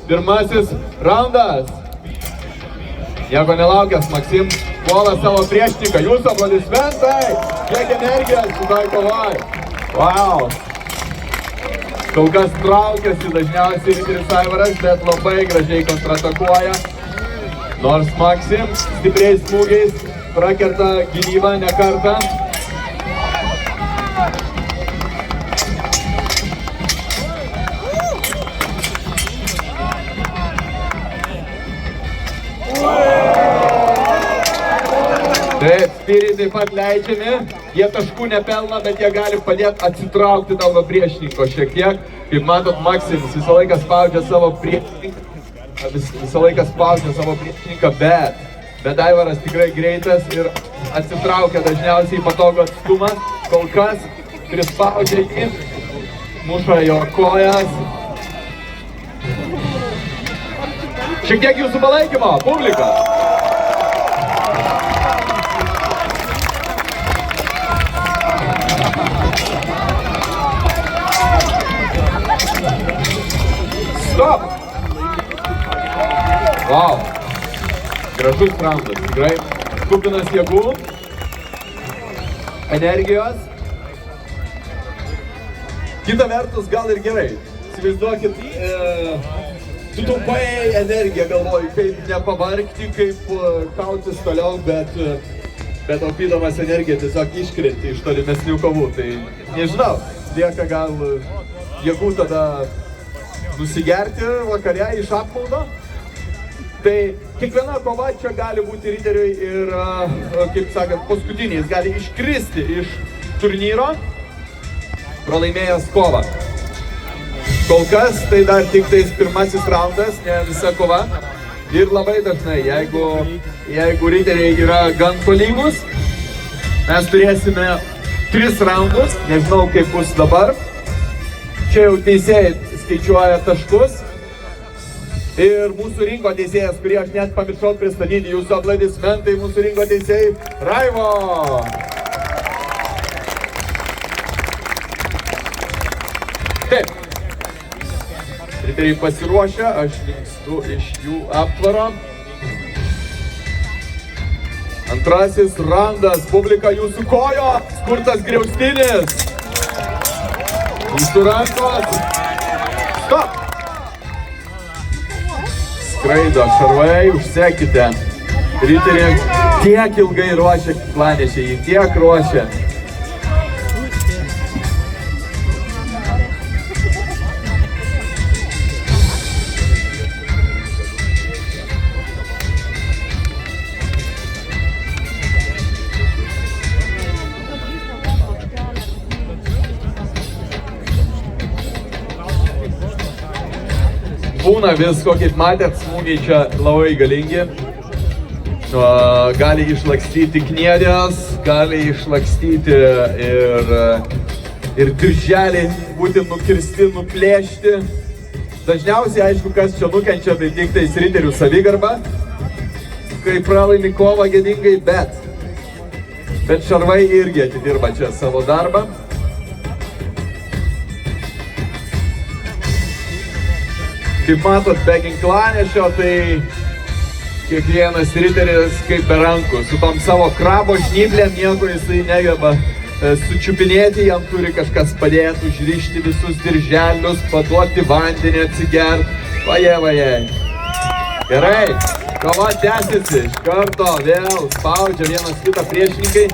pirmasis raundas. Nieko nelaukęs, Maksim puola savo priešininką. Jūsų aplodismentai, kiek energijos šitoj kovoj. Wow. Kol kas traukiasi dažniausiai Riteris Aivaras, bet labai gražiai kontratakuoja. Nors Maksim stipriais smūgiais prakerta gynybą ne kartą. Taip, spyriai taip pat leidžiami, jie taškų nepelna, bet jie gali padėti atsitraukti tau nuo priešininko šiek tiek. Kaip matot, Maksim visą laiką spaudžia savo priešininką, bet Aivaras tikrai greitas ir atsitraukia dažniausiai patogų atstumą. Kol kas prispaudžia jį, muša jo kojas. Šiek tiek jūsų palaikymo, publika! Stop! Wow! Gražus raundas, tikrai. Kupinas jėgų, energijos. Kita vertus gal ir gerai. Įsivaizduokit, tu taupai energiją, galvoju, kaip nepavargti, kaip kautis toliau, bet taupydamas energiją tiesiog iškrenti iš tolimesnių kovų. Tai nežinau, lieka gal jėgų tada nusigerti vakare iš apmaudo. Tai kiekviena kova čia gali būti riteriui ir, kaip sakant, paskutiniais gali iškristi iš turnyro, pralaimėjęs kovą. Kol kas tai dar tik tais pirmasis raundas, ne visa kova. Ir labai dažnai, jeigu riteriai yra gan tolygus, mes turėsime 3 raundus, nežinau kaip bus dabar. Čia jau teisėjai skaičiuoja taškus. Ir mūsų ringo teisėjas, kurį aš net pamiršau pristatyti, jūsų aplodismentai mūsų ringo teisėjai, Raivo! Taip. Riteriai pasiruošę, aš linkstu iš jų aptvaro. Antrasis raundas, publika jūsų kojos, kur tas griaustinis? Jūsų rankos. Stop! Skraido šarvai, užsekite. Riteriai tiek ilgai ruošia planešį, tiek ruošia. Būna visko, kaip matėt, smūgiai čia labai galingi. Gali išlakstyti kniedės, gali išlakstyti ir dirželį būti nukirsti, nuplėšti. Dažniausiai, aišku, kas čia nukenčia, tai tik tais riterių savigarba, kai pralaimi kovą gėdingai, bet šarvai irgi atidirba čia savo darbą. Kaip matot, be ginklanešio, tai kiekvienas riteris kaip be rankų. Su tom savo krabo žnyblėm nieko jisai negeba sučiupinėti, jam turi kažkas padėti, užrišti visus dirželius, paduoti vandenį, atsigert. Vaje. Gerai, kova tęsiasi, iš karto vėl spaudžia vienas kitą priešininkai.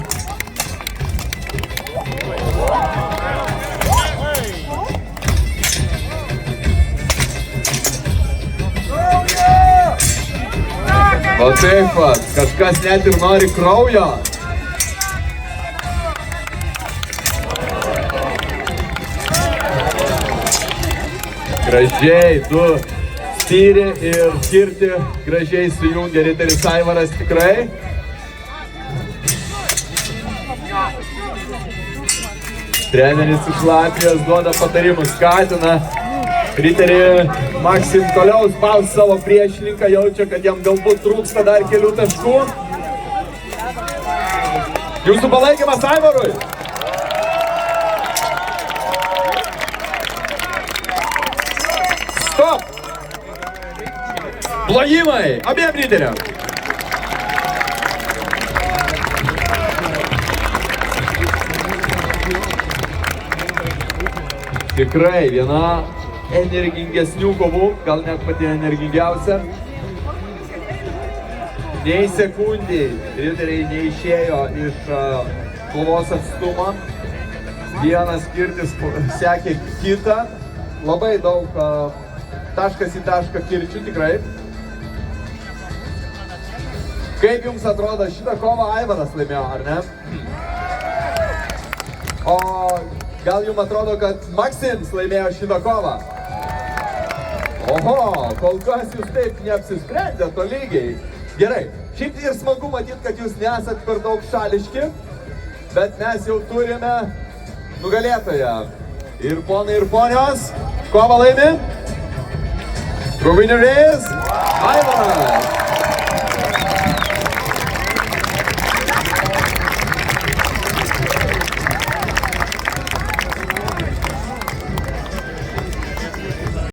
O taip pat, kažkas net ir nori kraujo. Gražiai, du styri ir kirti, gražiai sujungia Riteris Aivaras tikrai. Treneris iš Latvijos duoda patarimus, skatina Riterį Maksim toliau spaus savo priešininką, jaučia, kad jam galbūt trūksta dar kelių taškų. Jūsų palaikymas Aivarui! Stop! Plojimai abiem lyderiam. Tikrai viena energingesnių kovų, gal net pati energingiausia. Nei sekundį riteriai neišėjo iš kovos atstumą. Vienas kirtis sekė kitą. Labai daug taškas į tašką kirčių tikrai. Kaip jums atrodo, šitą kovą Aivaras laimėjo, ar ne? O gal jums atrodo, kad Maksims laimėjo šitą kovą? Oho, kol kas jūs taip neapsisprendė tolygiai. Gerai, šiaip ir smagu matyti, kad jūs nesat per daug šališki, bet mes jau turime nugalėtoją. Ir ponai ir ponios, kovą laimi? The winner is Aivaras!